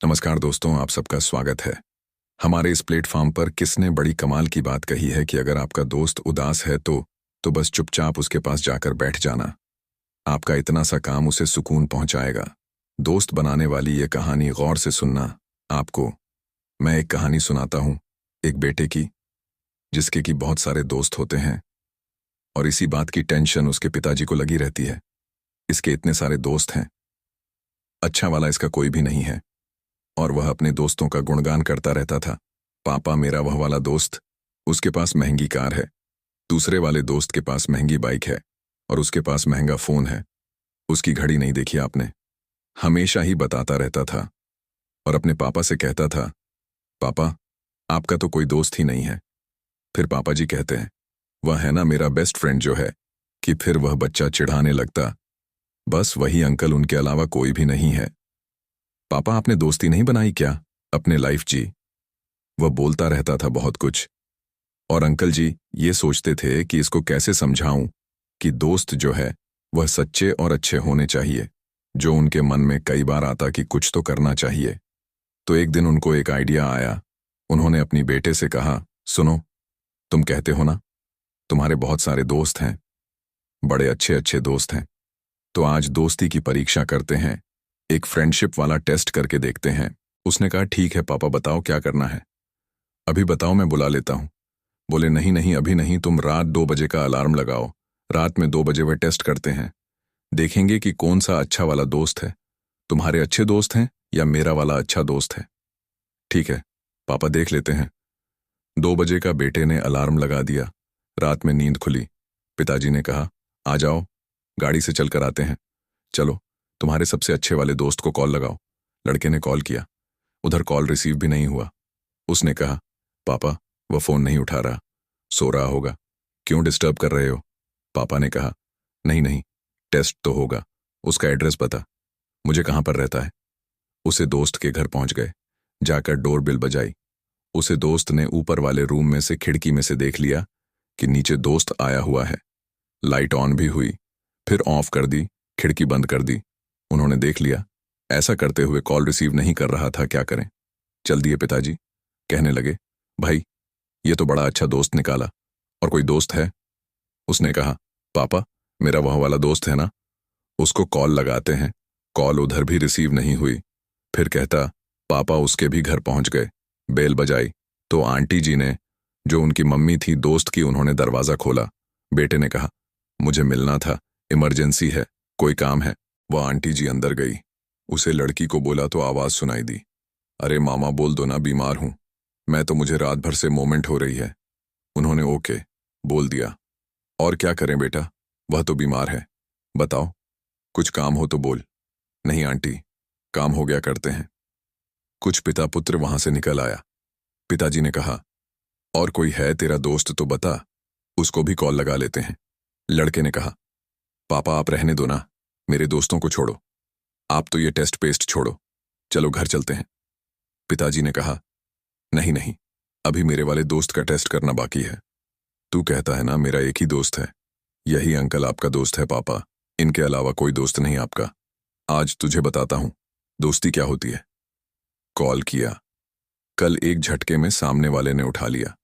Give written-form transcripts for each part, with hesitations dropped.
नमस्कार दोस्तों, आप सबका स्वागत है। हमारे इस प्लेटफॉर्म पर किसने बड़ी कमाल की बात कही है कि अगर आपका दोस्त उदास है तो बस चुपचाप उसके पास जाकर बैठ जाना। आपका इतना सा काम उसे सुकून पहुंचाएगा। दोस्त बनाने वाली ये कहानी गौर से सुनना। आपको मैं एक कहानी सुनाता हूं, एक बेटे की, जिसके की बहुत सारे दोस्त होते हैं और इसी बात की टेंशन उसके पिताजी को लगी रहती है। इसके इतने सारे दोस्त हैं, अच्छा वाला इसका कोई भी नहीं है, और वह अपने दोस्तों का गुणगान करता रहता था। पापा, मेरा वह वाला दोस्त, उसके पास महंगी कार है, दूसरे वाले दोस्त के पास महंगी बाइक है और उसके पास महंगा फोन है। उसकी घड़ी नहीं देखी आपने? हमेशा ही बताता रहता था और अपने पापा से कहता था, पापा, आपका तो कोई दोस्त ही नहीं है। फिर पापा जी कहते हैं, वह है ना मेरा बेस्ट फ्रेंड जो है, कि फिर वह बच्चा चिढ़ाने लगता, बस वही अंकल, उनके अलावा कोई भी नहीं है। पापा, आपने दोस्ती नहीं बनाई क्या? अपने लाइफ जी। वह बोलता रहता था बहुत कुछ, और अंकल जी ये सोचते थे कि इसको कैसे समझाऊं कि दोस्त जो है वह सच्चे और अच्छे होने चाहिए, जो उनके मन में कई बार आता कि कुछ तो करना चाहिए। तो एक दिन उनको एक आइडिया आया। उन्होंने अपनी बेटे से कहा, सुनो, तुम कहते हो ना तुम्हारे बहुत सारे दोस्त हैं, बड़े अच्छे अच्छे दोस्त हैं, तो आज दोस्ती की परीक्षा करते हैं, एक फ्रेंडशिप वाला टेस्ट करके देखते हैं। उसने कहा, ठीक है पापा, बताओ क्या करना है। अभी बताओ, मैं बुला लेता हूं। बोले, नहीं नहीं, अभी नहीं, तुम रात 2 बजे का अलार्म लगाओ, रात में 2 बजे वह टेस्ट करते हैं, देखेंगे कि कौन सा अच्छा वाला दोस्त है, तुम्हारे अच्छे दोस्त हैं या मेरा वाला अच्छा दोस्त है। ठीक है पापा, देख लेते हैं। 2 बजे का बेटे ने अलार्म लगा दिया। रात में नींद खुली। पिताजी ने कहा, आ जाओ, गाड़ी से चलकर आते हैं। चलो, तुम्हारे सबसे अच्छे वाले दोस्त को कॉल लगाओ। लड़के ने कॉल किया, उधर कॉल रिसीव भी नहीं हुआ। उसने कहा, पापा, वह फोन नहीं उठा रहा, सो रहा होगा, क्यों डिस्टर्ब कर रहे हो? पापा ने कहा, नहीं नहीं, टेस्ट तो होगा, उसका एड्रेस बता, मुझे कहाँ पर रहता है। उसे दोस्त के घर पहुंच गए, जाकर डोर बेल बजाई। उसे दोस्त ने ऊपर वाले रूम में से खिड़की में से देख लिया कि नीचे दोस्त आया हुआ है। लाइट ऑन भी हुई, फिर ऑफ कर दी, खिड़की बंद कर दी। उन्होंने देख लिया, ऐसा करते हुए कॉल रिसीव नहीं कर रहा था, क्या करें। चल दिए पिताजी। कहने लगे, भाई, ये तो बड़ा अच्छा दोस्त निकाला, और कोई दोस्त है? उसने कहा, पापा, मेरा वह वाला दोस्त है ना, उसको कॉल लगाते हैं। कॉल उधर भी रिसीव नहीं हुई। फिर कहता, पापा उसके भी घर पहुंच गए। बेल बजाई तो आंटी जी ने, जो उनकी मम्मी थी दोस्त की, उन्होंने दरवाजा खोला। बेटे ने कहा, मुझे मिलना था, इमरजेंसी है, कोई काम है। वह आंटी जी अंदर गई। उसे लड़की को बोला तो आवाज सुनाई दी, अरे मामा बोल दो ना, बीमार हूं मैं तो, मुझे रात भर से मोमेंट हो रही है। उन्होंने ओके बोल दिया। और क्या करें बेटा, वह तो बीमार है, बताओ, कुछ काम हो तो बोल। नहीं आंटी, काम हो गया, करते हैं। कुछ पिता पुत्र वहां से निकल आया। पिताजी ने कहा, और कोई है तेरा दोस्त तो बता, उसको भी कॉल लगा लेते हैं। लड़के ने कहा, पापा आप रहने दो ना, मेरे दोस्तों को छोड़ो, आप तो ये टेस्ट पेस्ट छोड़ो, चलो घर चलते हैं। पिताजी ने कहा, नहीं नहीं, अभी मेरे वाले दोस्त का टेस्ट करना बाकी है। तू कहता है ना मेरा एक ही दोस्त है, यही अंकल आपका दोस्त है पापा, इनके अलावा कोई दोस्त नहीं आपका। आज तुझे बताता हूं दोस्ती क्या होती है। कॉल किया, कल एक झटके में सामने वाले ने उठा लिया।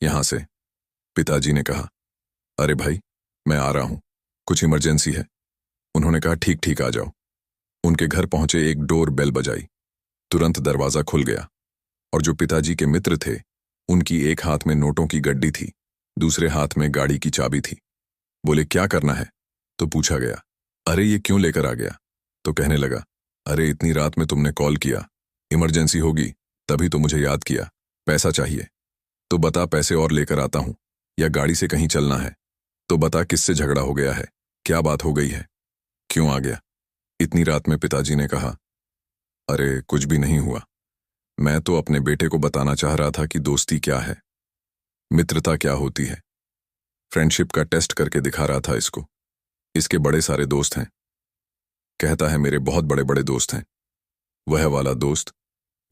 यहां से पिताजी ने कहा, अरे भाई, मैं आ रहा हूं, कुछ इमरजेंसी है। उन्होंने कहा, ठीक ठीक, आ जाओ। उनके घर पहुंचे, एक डोर बेल बजाई, तुरंत दरवाजा खुल गया, और जो पिताजी के मित्र थे, उनकी एक हाथ में नोटों की गड्डी थी, दूसरे हाथ में गाड़ी की चाबी थी। बोले, क्या करना है? तो पूछा गया, अरे ये क्यों लेकर आ गया? तो कहने लगा, अरे इतनी रात में तुमने कॉल किया, इमरजेंसी होगी तभी तो मुझे याद किया, पैसा चाहिए। तो बता, पैसे और लेकर आता हूं, या गाड़ी से कहीं चलना है? तो बता, किससे झगड़ा हो गया है, क्या बात हो गई है, क्यों आ गया? इतनी रात में पिताजी ने कहा, अरे कुछ भी नहीं हुआ, मैं तो अपने बेटे को बताना चाह रहा था कि दोस्ती क्या है, मित्रता क्या होती है। फ्रेंडशिप का टेस्ट करके दिखा रहा था इसको। इसके बड़े सारे दोस्त हैं, कहता है मेरे बहुत बड़े बड़े दोस्त हैं। वह वाला दोस्त,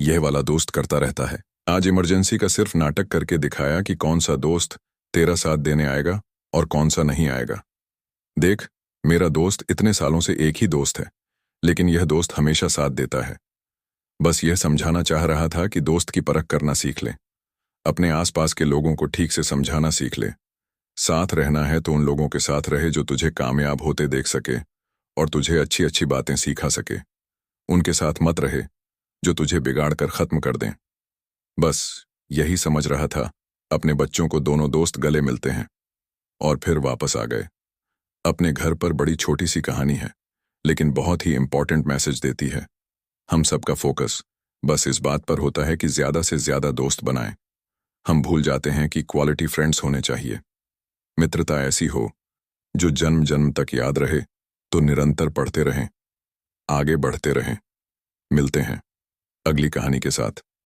यह वाला दोस्त करता रहता है। आज इमरजेंसी का सिर्फ नाटक करके दिखाया कि कौन सा दोस्त तेरा साथ देने आएगा और कौन सा नहीं आएगा। देख, मेरा दोस्त इतने सालों से एक ही दोस्त है, लेकिन यह दोस्त हमेशा साथ देता है। बस यह समझाना चाह रहा था कि दोस्त की परख करना सीख ले। अपने आसपास के लोगों को ठीक से समझाना सीख ले। साथ रहना है तो उन लोगों के साथ रहे जो तुझे कामयाब होते देख सके और तुझे अच्छी अच्छी बातें सिखा सके। उनके साथ मत रहे जो तुझे बिगाड़ कर खत्म कर दें। बस यही समझ रहा था। अपने बच्चों को दोनों दोस्त गले मिलते हैं और फिर वापस आ गए। अपने घर पर बड़ी छोटी सी कहानी है, लेकिन बहुत ही इंपॉर्टेंट मैसेज देती है। हम सबका फोकस बस इस बात पर होता है कि ज्यादा से ज्यादा दोस्त बनाएं। हम भूल जाते हैं कि क्वालिटी फ्रेंड्स होने चाहिए। मित्रता ऐसी हो जो जन्म जन्म तक याद रहे, तो निरंतर पढ़ते रहें, आगे बढ़ते रहें। मिलते हैं अगली कहानी के साथ।